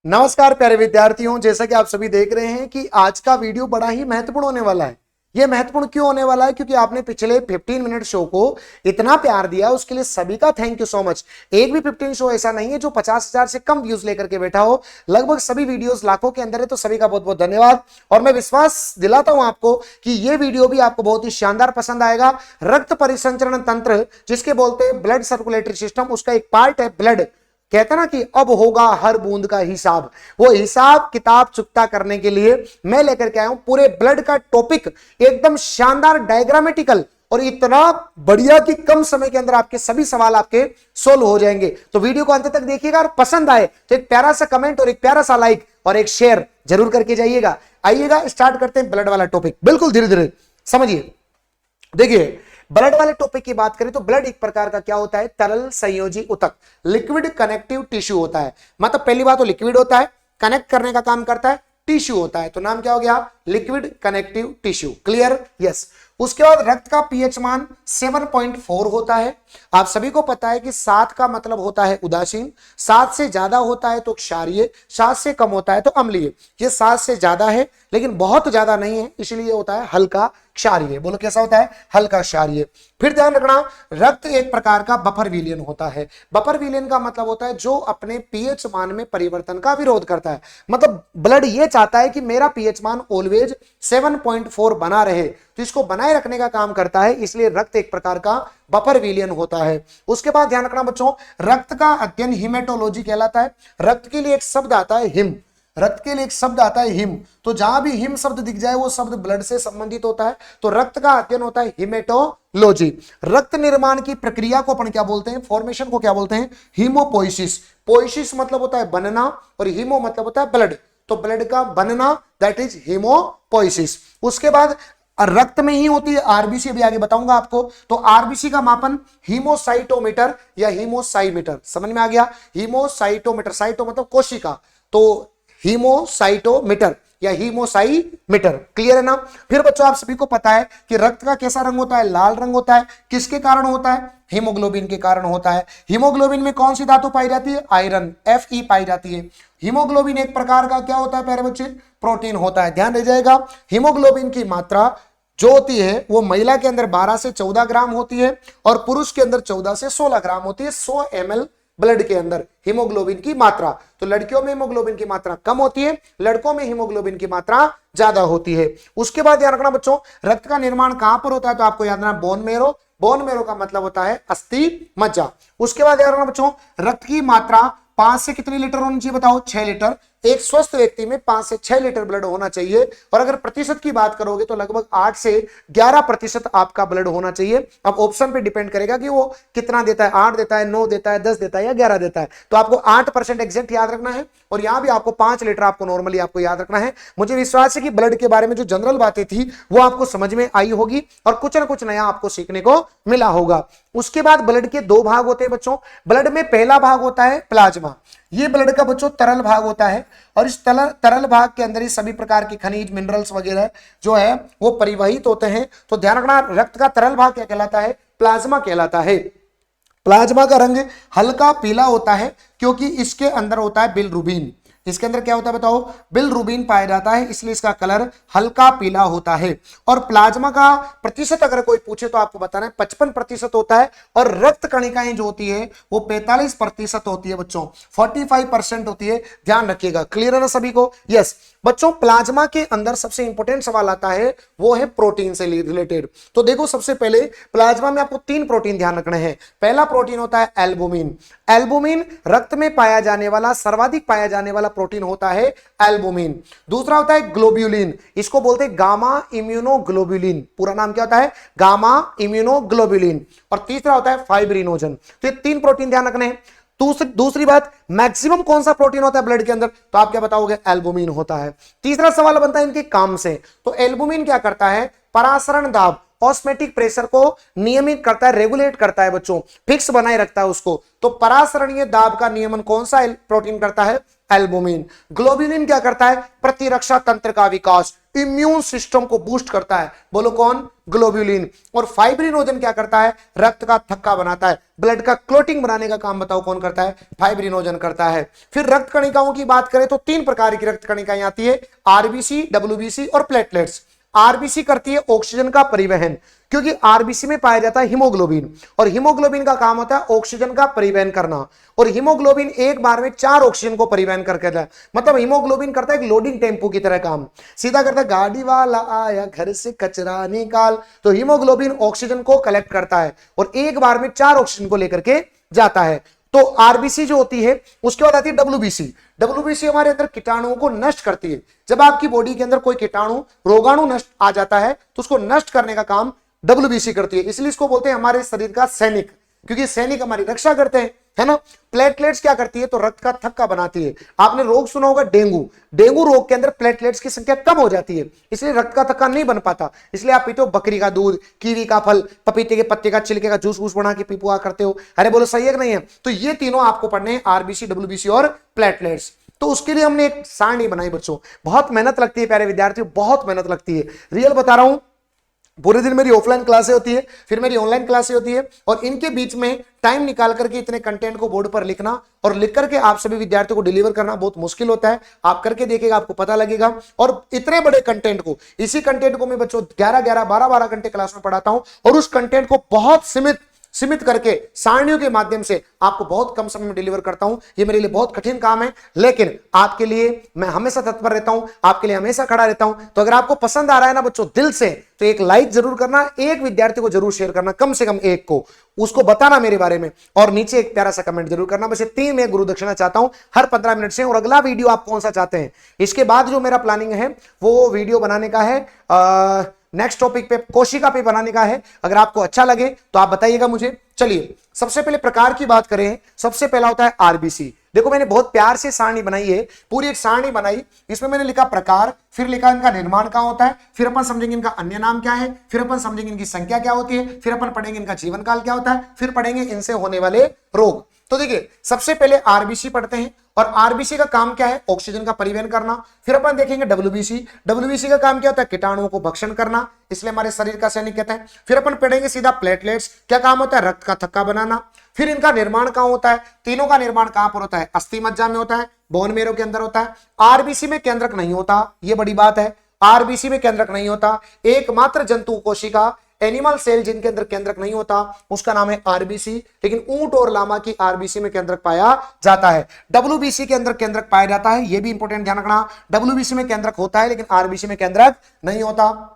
नमस्कार प्यारे विद्यार्थियों, जैसा कि आप सभी देख रहे हैं कि आज का वीडियो बड़ा ही महत्वपूर्ण होने वाला है। यह महत्वपूर्ण क्यों होने वाला है? क्योंकि आपने पिछले 15 मिनट शो को इतना प्यार दिया, उसके लिए सभी का थैंक यू सो मच। एक भी 15 शो ऐसा नहीं है जो 50,000 से कम व्यूज लेकर के बैठा हो। लगभग सभी वीडियोस लाखों के अंदर है, तो सभी का बहुत बहुत धन्यवाद। और मैं विश्वास दिलाता हूं आपको कि यह वीडियो भी आपको बहुत ही शानदार पसंद आएगा। रक्त परिसंचरण तंत्र जिसके बोलते हैं ब्लड सर्कुलेटरी सिस्टम, उसका एक पार्ट है ब्लड। कहते हैं ना कि अब होगा हर बूंद का हिसाब। वो हिसाब किताब चुकता करने के लिए मैं लेकर के आया हूं पूरे ब्लड का टॉपिक, एकदम शानदार डायग्रामेटिकल और इतना बढ़िया कि कम समय के अंदर आपके सभी सवाल आपके सोल्व हो जाएंगे। तो वीडियो को अंत तक देखिएगा और पसंद आए तो एक प्यारा सा कमेंट और एक प्यारा सा लाइक और एक शेयर जरूर करके जाइएगा। आइएगा स्टार्ट करते हैं ब्लड वाला टॉपिक, बिल्कुल धीरे धीरे समझिए। देखिए, ब्लड वाले टॉपिक की बात करें तो ब्लड एक प्रकार का क्या होता है? तरल संयोजी ऊतक, लिक्विड कनेक्टिव टिश्यू होता है। मतलब पहली बात तो लिक्विड होता है, कनेक्ट करने का काम करता है, टिश्यू होता है, तो नाम क्या हो गया? Liquid connective tissue. Clear? Yes. उसके बाद रक्त का पीएच मान 7.4 होता है। आप सभी को पता है कि 7 का मतलब होता है उदासीन, 7 से ज्यादा होता है तो क्षारीय, 7 से कम होता है तो अम्लीय। ये 7 से ज्यादा है लेकिन बहुत ज्यादा नहीं है, इसलिए होता है हल्का क्षारीय। बोलो कैसा होता है? हल्का क्षारीय। फिर ध्यान रखना, रक्त एक प्रकार का बफर विलयन होता है। बफर विलयन का मतलब होता है जो अपने पीएच मान में परिवर्तन का विरोध करता है। मतलब ब्लड ये चाहता है कि मेरा पीएच मान ऑलवेज 7.4 बना रहे, तो इसको बनाए रखने का काम करता है, इसलिए रक्त एक प्रकार का बफर विलयन होता है। उसके बाद ध्यान रखना बच्चों, रक्त का अध्ययन हिमेटोलॉजी कहलाता है। रक्त के लिए एक शब्द आता है हिम, रक्त के लिए एक शब्द आता है हिम, तो जहां भी हिम शब्द दिख जाए वो शब्द ब्लड से संबंधित होता है, तो रक्त का अध्ययन होता है हिमेटोलॉजी। रक्त निर्माण की प्रक्रिया को अपन क्या बोलते हैं? फॉर्मेशन को क्या बोलते हैं? हीमोपोइसिस। पोइसिस मतलब होता है बनना और हीमो मतलब होता है ब्लड, तो ब्लड का बनना दैट इज हीमोपोइसिस। उसके बाद रक्त में ही होती है आरबीसी, अभी आगे बताऊंगा आपको। तो आरबीसी का मापन हीमोसाइटोमीटर या हीमोसाइमीटर, समझ में आ गया? हीमोसाइटोमीटर, साइटो मतलब कोशिका, तो हीमोसाइटोमीटर या हीमोसाइमीटर। क्लियर है ना? फिर बच्चों आप सभी को पता है कि रक्त का कैसा रंग होता है? लाल रंग होता है। किसके कारण होता है? हीमोग्लोबिन के कारण होता है। हीमोग्लोबिन में कौन सी धातु पाई जाती है? आयरन, Fe पाई जाती है। हीमोग्लोबिन एक प्रकार का क्या होता है प्यारे बच्चे? प्रोटीन होता है। ध्यान रह जाएगा, हीमोग्लोबिन की मात्रा जो होती है वो महिला के अंदर 12 से 14 ग्राम होती है और पुरुष के अंदर 14 से 16 ग्राम होती है 100 ml ब्लड के अंदर हीमोग्लोबिन की मात्रा। तो लड़कियों में हीमोग्लोबिन की मात्रा कम होती है, लड़कों में हीमोग्लोबिन की मात्रा ज्यादा होती है। उसके बाद ध्यान रखना बच्चों, रक्त का निर्माण कहां पर होता है? तो आपको याद रखना बोन मेरो। बोन मेरो का मतलब होता है अस्थि मज्जा। उसके बाद ध्यान रखना बच्चों, रक्त की मात्रा 5 से कितने लीटर होनी चाहिए? बताओ, 6 लीटर। एक स्वस्थ व्यक्ति में 5 से 6 लीटर ब्लड होना चाहिए। और अगर प्रतिशत की बात करोगे तो लगभग 8 से 11% आपका ब्लड होना चाहिए। अब ऑप्शन पे डिपेंड करेगा कि वो कितना देता है, 8 देता है, 9 देता है, 10 देता है या 11 देता है। तो आपको 8% एग्जैक्ट याद रखना है और यहां भी आपको 5 लीटर आपको नॉर्मली आपको याद रखना है। मुझे विश्वास है कि ब्लड के बारे में जो जनरल बातें थी वो आपको समझ में आई होगी और कुछ ना कुछ नया आपको सीखने को मिला होगा। उसके बाद ब्लड के 2 भाग होते हैं बच्चों। ब्लड में पहला भाग होता है प्लाज्मा, ये ब्लड का बच्चों तरल भाग होता है और इस तरल भाग के अंदर ही सभी प्रकार के खनिज मिनरल्स वगैरह जो है वो परिवहित होते हैं। तो ध्यान रखना, रक्त का तरल भाग क्या कहलाता है? प्लाज्मा कहलाता है। प्लाज्मा का रंग हल्का पीला होता है क्योंकि इसके अंदर होता है बिलरुबिन। इसके अंदर क्या होता है बताओ? बिलरुबिन पाया जाता है, इसलिए इसका कलर हल्का पीला होता है। और प्लाज्मा का प्रतिशत अगर कोई पूछे तो आपको बताना है 55% होता है और रक्त कणिकाएं जो होती है वो 45% होती है बच्चों, 45% होती है। ध्यान रखिएगा। क्लियर है ना सभी को? यस बच्चों, प्लाज्मा के अंदर सबसे इंपॉर्टेंट सवाल आता है वो है प्रोटीन से रिलेटेड। तो देखो, सबसे पहले प्लाज्मा में आपको 3 प्रोटीन ध्यान रखने हैं। पहला प्रोटीन होता है एल्बुमिन। एल्बुमिन रक्त में पाया जाने वाला, सर्वाधिक पाया जाने वाला प्रोटीन होता है एल्बुमिन। दूसरा होता है ग्लोब्यूलिन, इसको बोलते हैं गामा इम्यूनोग्लोब्यूलिन। पूरा नाम क्या होता है? Gamma immunoglobulin. और तीसरा होता है फाइब्रिनोजन। तो ये 3 प्रोटीन ध्यान रखने हैं। दूसरी बात, मैक्सिमम कौन सा प्रोटीन होता है ब्लड के अंदर? तो आप क्या बताओगे? एल्बुमिन होता है। तीसरा सवाल बनता है इनके काम से। तो एल्बुमिन क्या करता है? परासरण दाब, ऑस्मेटिक प्रेशर को नियमित करता है, रेगुलेट करता है बच्चों, फिक्स बनाए रखता है उसको। तो परासरणीय दाब का नियमन कौन सा प्रोटीन करता है? एल्बुमिन। ग्लोब्यूलिन क्या करता है? प्रतिरक्षा तंत्र का विकास, इम्यून सिस्टम को बूस्ट करता है, बोलो कौन, ग्लोब्यूलिन। और फाइब्रिनोजन क्या करता है, रक्त का थक्का बनाता है, ब्लड का क्लोटिंग बनाने का काम बताओ कौन करता है, फाइब्रिनोजन करता है। फिर रक्त कणिकाओं की बात करें तो 3 प्रकार की रक्त कणिकाएं आती है, आरबीसी, डब्ल्यूबीसी और प्लेटलेट्स। आरबीसी करती है ऑक्सीजन का परिवहन, क्योंकि आरबीसी में पाया जाता है हीमोग्लोबिन, और हीमोग्लोबिन का काम होता है ऑक्सीजन का परिवहन करना, और हीमोग्लोबिन एक बार में 4 ऑक्सीजन को परिवहन करके देता है। मतलब हीमोग्लोबिन करता है एक लोडिंग टेम्पो की तरह काम, सीधा करता है गाड़ी वाला आया घर से कचरा निकाल, तो हीमोग्लोबिन ऑक्सीजन को कलेक्ट करता है और एक बार में 4 ऑक्सीजन को लेकर के जाता है। तो आरबीसी जो होती है, उसके बाद आती है डब्ल्यूबीसी। डब्ल्यूबीसी हमारे अंदर कीटाणुओं को नष्ट करती है। जब आपकी बॉडी के अंदर कोई कीटाणु, रोगाणु नष्ट आ जाता है तो उसको नष्ट करने का काम डब्ल्यूबीसी करती है, इसलिए इसको बोलते हैं हमारे शरीर का सैनिक, क्योंकि सैनिक हमारी रक्षा करते हैं, है ना। प्लेटलेट्स क्या करती है, तो रक्त का थक्का बनाती है। आपने रोग सुना होगा डेंगू, डेंगू रोग के अंदर प्लेटलेट्स की संख्या कम हो जाती है, इसलिए रक्त का थक्का नहीं बन पाता। इसलिए आप पीते हो बकरी का दूध, कीवी का फल, पपीते के पत्ते का छिलके का जूस वूस बना के पीपुआ करते हो, अरे बोलो सही है कि नहीं है। तो ये तीनों आपको पढ़ने हैं, आरबीसी, डब्ल्यूबीसी और प्लेटलेट्स। तो उसके लिए हमने एक सारणी बनाई बच्चों, बहुत मेहनत लगती है प्यारे विद्यार्थियों, बहुत मेहनत लगती है, रियल बता रहा हूं। पूरे दिन मेरी ऑफलाइन क्लासें होती है, फिर मेरी ऑनलाइन क्लासें होती है, और इनके बीच में टाइम निकाल करके इतने कंटेंट को बोर्ड पर लिखना और लिख करके आप सभी विद्यार्थियों को डिलीवर करना बहुत मुश्किल होता है। आप करके देखिएगा, आपको पता लगेगा। और इतने बड़े कंटेंट को, इसी कंटेंट को मैं बच्चों 11-11, 12-12 घंटे क्लास में पढ़ाता हूं, और उस कंटेंट को बहुत सीमित करके सारणियों के माध्यम से आपको बहुत कम समय में डिलीवर करता हूं। ये मेरे लिए बहुत कठिन काम है, लेकिन आपके लिए मैं हमेशा तत्पर रहता हूं, आपके लिए हमेशा खड़ा रहता हूं। तो अगर आपको पसंद आ रहा है ना बच्चों दिल से, तो एक लाइक जरूर करना, एक विद्यार्थी को जरूर शेयर करना, कम से कम एक को, उसको बताना मेरे बारे में, और नीचे एक प्यारा सा कमेंट जरूर करना। बस ये 3 मैं गुरु दक्षिणा चाहता हूं हर 15 मिनट से। और अगला वीडियो आप कौन सा चाहते हैं, इसके बाद जो मेरा प्लानिंग है वो वीडियो बनाने का है, नेक्स्ट टॉपिक पे, कोशिका पे बनाने का है। अगर आपको अच्छा लगे तो आप बताइएगा मुझे। चलिए सबसे पहले प्रकार की बात करें, सबसे पहला होता है आरबीसी। देखो मैंने बहुत प्यार से सारणी बनाई है, पूरी एक सारणी बनाई, इसमें मैंने लिखा प्रकार, फिर लिखा इनका निर्माण कहां होता है, फिर अपन समझेंगे इनका अन्य नाम क्या है, फिर अपन समझेंगे इनकी संख्या क्या होती है, फिर अपन पढ़ेंगे इनका जीवन काल क्या होता है, फिर पढ़ेंगे इनसे होने वाले रोग। तो देखिए सबसे पहले आरबीसी पढ़ते हैं, और आरबीसी का काम क्या है, ऑक्सीजन का परिवहन करना। फिर अपन देखेंगे डब्ल्यूबीसी, डब्ल्यूबीसी का काम क्या होता है, कीटाणुओं को भक्षण करना, इसलिए हमारे शरीर का सैनिक कहते हैं। फिर अपन पढ़ेंगे सीधा प्लेटलेट्स, क्या काम होता है, रक्त का थक्का बनाना। फिर इनका निर्माण कहां होता है, तीनों का निर्माण कहां पर होता है, अस्थि मज्जा में होता है, बोन मेरो के अंदर होता है। आरबीसी में केंद्रक नहीं होता, यह बड़ी बात है, आरबीसी में केंद्रक नहीं होता। एकमात्र जंतु कोशिका, एनिमल सेल जिनके अंदर केंद्रक नहीं होता, उसका नाम है आरबीसी। लेकिन ऊंट और लामा की आरबीसी में केंद्रक पाया जाता है। डब्ल्यूबीसी के अंदर केंद्रक पाया जाता है, यह भी इंपॉर्टेंट ध्यान रखना, डब्ल्यूबीसी में केंद्रक होता है लेकिन आरबीसी में केंद्रक नहीं होता।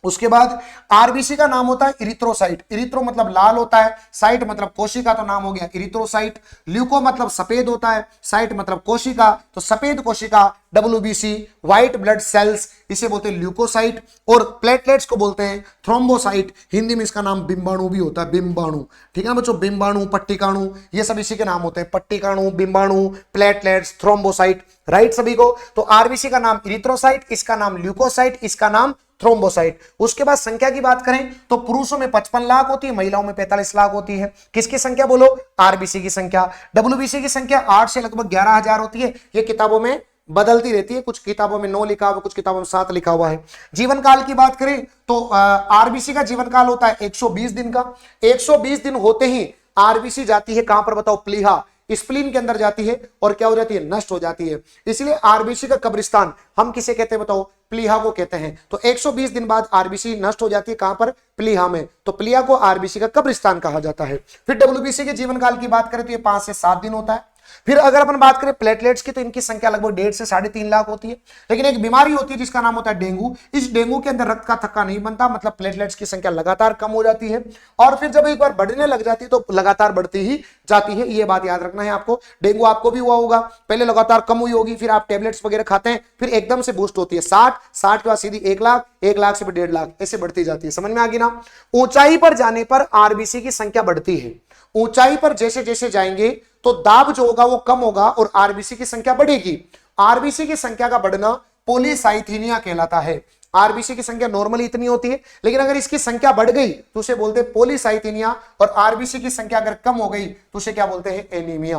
उसके बाद आरबीसी का नाम होता है इरिथ्रोसाइट, इरिथ्रो मतलब लाल होता है, साइट मतलब कोशिका, तो नाम हो गया इरिथ्रोसाइट। ल्यूको मतलब सफेद होता है, साइट मतलब कोशिका, तो सफेद कोशिका डब्ल्यूबीसी। व्हाइट ब्लड सेल्स इसे बोलते हैं ल्यूकोसाइट, और प्लेटलेट्स को बोलते हैं थ्रोम्बोसाइट। हिंदी में इसका नाम बिंबाणु भी होता है, बिंबाणु, ठीक है बच्चों, बिंबाणु, पट्टिकाणु, ये सब इसी के नाम होते हैं, पट्टिकाणु, बिंबाणु, प्लेटलेट्स, थ्रोम्बोसाइट, राइट सभी को। तो आरबीसी का नाम इरिथ्रोसाइट, इसका नाम ल्यूकोसाइट, इसका नाम थ्रोम्बोसाइट। उसके बाद संख्या की बात करें तो पुरुषों में 55 लाख होती है, महिलाओं में 45 लाख होती है। किसकी संख्या बोलो, आरबीसी की संख्या। डब्ल्यूबीसी की संख्या 8 से लगभग 11,000 होती है, ये किताबों में बदलती रहती है, कुछ किताबों में 9 लिखा हुआ, कुछ किताबों में 7 लिखा हुआ है। जीवन काल की बात करें तो आरबीसी का जीवन काल होता है 120 दिन का। 120 दिन होते ही आरबीसी जाती है कहां पर बताओ, प्लीहा, स्प्लीन के अंदर जाती है, और क्या हो जाती है, नष्ट हो जाती है। इसलिए आरबीसी का कब्रिस्तान हम किसे कहते हैं बताओ, प्लीहा को कहते हैं। तो 120 दिन बाद आरबीसी नष्ट हो जाती है, कहां पर, प्लीहा में, तो प्लीहा को आरबीसी का कब्रिस्तान कहा जाता है। फिर डब्ल्यूबीसी के जीवन काल की बात करें तो ये 5 से 7 दिन होता है। फिर अगर अपन बात करें प्लेटलेट्स की तो इनकी संख्या लगभग 1.5 से 3.5 लाख होती है। लेकिन एक बीमारी होती है जिसका नाम होता है डेंगू, इस डेंगू के अंदर रक्त का थक्का नहीं बनता, मतलब प्लेटलेट्स की संख्या लगातार कम हो जाती है, और फिर जब एक बार बढ़ने लग जाती है तो लगातार बढ़ती ही जाती है। ये बात याद रखना है आपको। डेंगू आपको भी हुआ होगा, पहले लगातार कम हुई होगी, फिर आप टेबलेट्स वगैरह खाते हैं, फिर एकदम से बूस्ट होती है 60 के बाद सीधी 1 लाख, 1 लाख से फिर 1.5 लाख, ऐसे बढ़ती जाती है। समझ में आ गई ना। ऊंचाई पर जाने पर आरबीसी की संख्या बढ़ती है, ऊंचाई पर जैसे जैसे जाएंगे तो दाब जो होगा वो कम होगा और आरबीसी की संख्या बढ़ेगी। आरबीसी की संख्या का बढ़ना पॉलीसाइथीनिया कहलाता है। आरबीसी की संख्या नॉर्मली इतनी होती है, लेकिन अगर इसकी संख्या बढ़ गई तो उसे बोलते हैं पॉलीसाइथीनिया, और आरबीसी की संख्या अगर कम हो गई तो उसे क्या बोलते हैं, एनीमिया।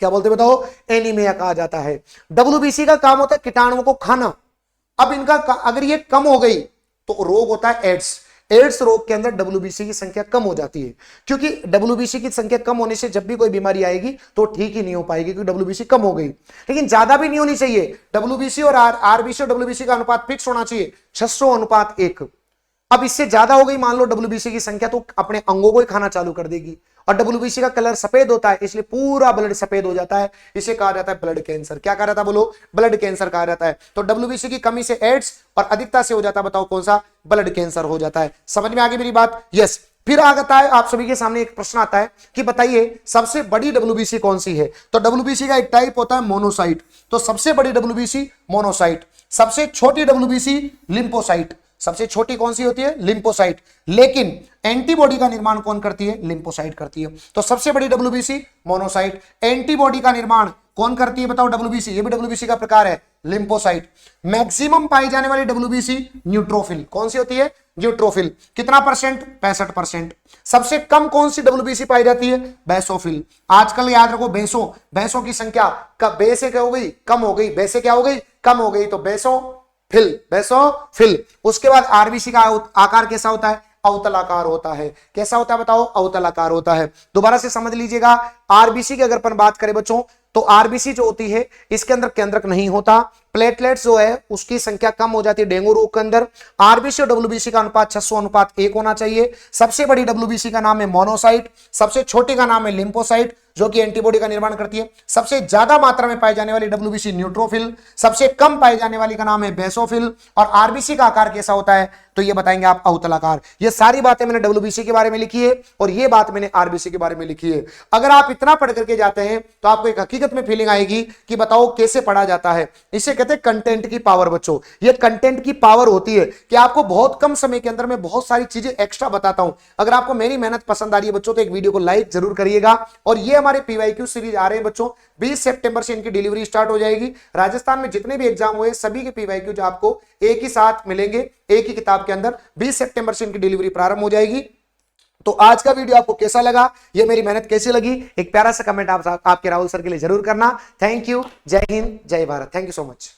क्या बोलते बताओ, एनीमिया कहा जाता है। डब्ल्यूबीसी का काम होता है कीटाणुओं को खाना, अब इनका अगर ये कम हो गई तो रोग होता है एड्स। एड्स रोग के अंदर डब्ल्यूबीसी की संख्या कम हो जाती है, क्योंकि डब्ल्यूबीसी की संख्या कम होने से जब भी कोई बीमारी आएगी तो ठीक ही नहीं हो पाएगी, क्योंकि डब्ल्यूबीसी कम हो गई। लेकिन ज्यादा भी नहीं होनी चाहिए, डब्ल्यूबीसी और आरबीसी और डब्ल्यूबीसी का अनुपात फिक्स होना चाहिए 600:1। अब इससे ज्यादा हो गई मान लो डब्ल्यूबीसी की संख्या, तो अपने अंगों को ही खाना चालू कर देगी। और डब्ल्यूबीसी का कलर सफेद होता है, इसलिए पूरा ब्लड सफेद हो जाता है, इसे कहा जाता है ब्लड कैंसर। क्या कहा जाता है बोलो? ब्लड कैंसर कहा जाता है। तो डब्ल्यूबीसी की कमी से एड्स और अधिकता से हो जाता है, बताओ कौन सा? ब्लड कैंसर हो जाता है। समझ में आ गई मेरी बात? यस। फिर आता है आप सभी के सामने एक प्रश्न आता है कि बताइए सबसे बड़ी डब्ल्यूबीसी कौन सी है? तो डब्ल्यूबीसी का एक टाइप होता है मोनोसाइट, तो सबसे बड़ी डब्ल्यूबीसी मोनोसाइट। सबसे छोटी डब्ल्यूबीसी लिम्फोसाइट। सबसे छोटी कौन सी होती है? लिम्फोसाइट। लेकिन एंटीबॉडी का निर्माण कौन करती है? लिम्फोसाइट करती है। तो सबसे बड़ी डब्ल्यूबीसी मोनोसाइट। एंटीबॉडी का निर्माण कौन करती है बताओ? डब्ल्यूबीसी। ये भी डब्ल्यूबीसी का प्रकार है, लिम्फोसाइट। मैक्सिमम पाई जाने वाली डब्ल्यूबीसी न्यूट्रोफिल। कौन सी होती है? न्यूट्रोफिल। कितना परसेंट? 65%। सबसे कम कौन सी डब्ल्यूबीसी पाई जाती है? बेसोफिल। आजकल याद रखो बेसों, बेसों की संख्या कब बे से क्या हो गई? कम हो गई। बे से क्या हो गई? कम हो गई। तो बेसोफिल। उसके बाद आरबीसी का आकार कैसा होता है? अवतलाकार होता है। कैसा होता है बताओ? अवतलाकार होता है। दोबारा से समझ लीजिएगा, आरबीसी की अगर अपन बात करें बच्चों, तो आरबीसी जो होती है इसके अंदर केंद्रक नहीं होता, प्लेटलेट्स जो है उसकी संख्या कम हो जाती है डेंगू रोग के अंदर। आरबीसी और डब्ल्यूबीसी का अनुपात 600:1 होना चाहिए। सबसे बड़ी डब्ल्यूबीसी का नाम है मोनोसाइट, सबसे छोटी का नाम है लिम्फोसाइट जो कि एंटीबॉडी का निर्माण करती है। सबसे ज्यादा मात्रा में पाई जाने वाली डब्ल्यूबीसी न्यूट्रोफिल, सबसे कम पाई जाने वाली का नाम है बेसोफिल। और आरबीसी का आकार कैसा होता है? तो ये बताएंगे आप, अवतलाकार। ये सारी बातें मैंने डब्ल्यूबीसी के बारे में लिखी है और ये बात मैंने आरबीसी के बारे में लिखी है। अगर आप इतना पढ़ करके जाते हैं तो आपको एक हकीकत में फीलिंग आएगी कि बताओ कैसे पढ़ा जाता है। इसे कहते हैं कंटेंट की पावर बच्चों। ये कंटेंट की पावर होती है कि आपको बहुत कम समय के अंदर में बहुत सारी चीजें एक्स्ट्रा बताता हूं। अगर आपको मेरी मेहनत पसंद आ रही है बच्चों तो एक वीडियो को लाइक जरूर करिएगा। और ये हमारे पीवाईक्यू सीरीज आ रहे हैं बच्चों, 20 सितंबर से इनकी डिलीवरी स्टार्ट हो जाएगी। राजस्थान में जितने भी एग्जाम हुए सभी के पीवाईक्यू आपको एक ही साथ मिलेंगे, एक ही किताब के अंदर। 20 सितंबर से इनकी डिलीवरी प्रारंभ हो जाएगी। तो आज का वीडियो आपको कैसा लगा, ये मेरी मेहनत कैसी लगी, एक प्यारा सा कमेंट आपके राहुल सर के लिए जरूर करना। Thank you. जय हिंद, जय Bharat. Thank you so much.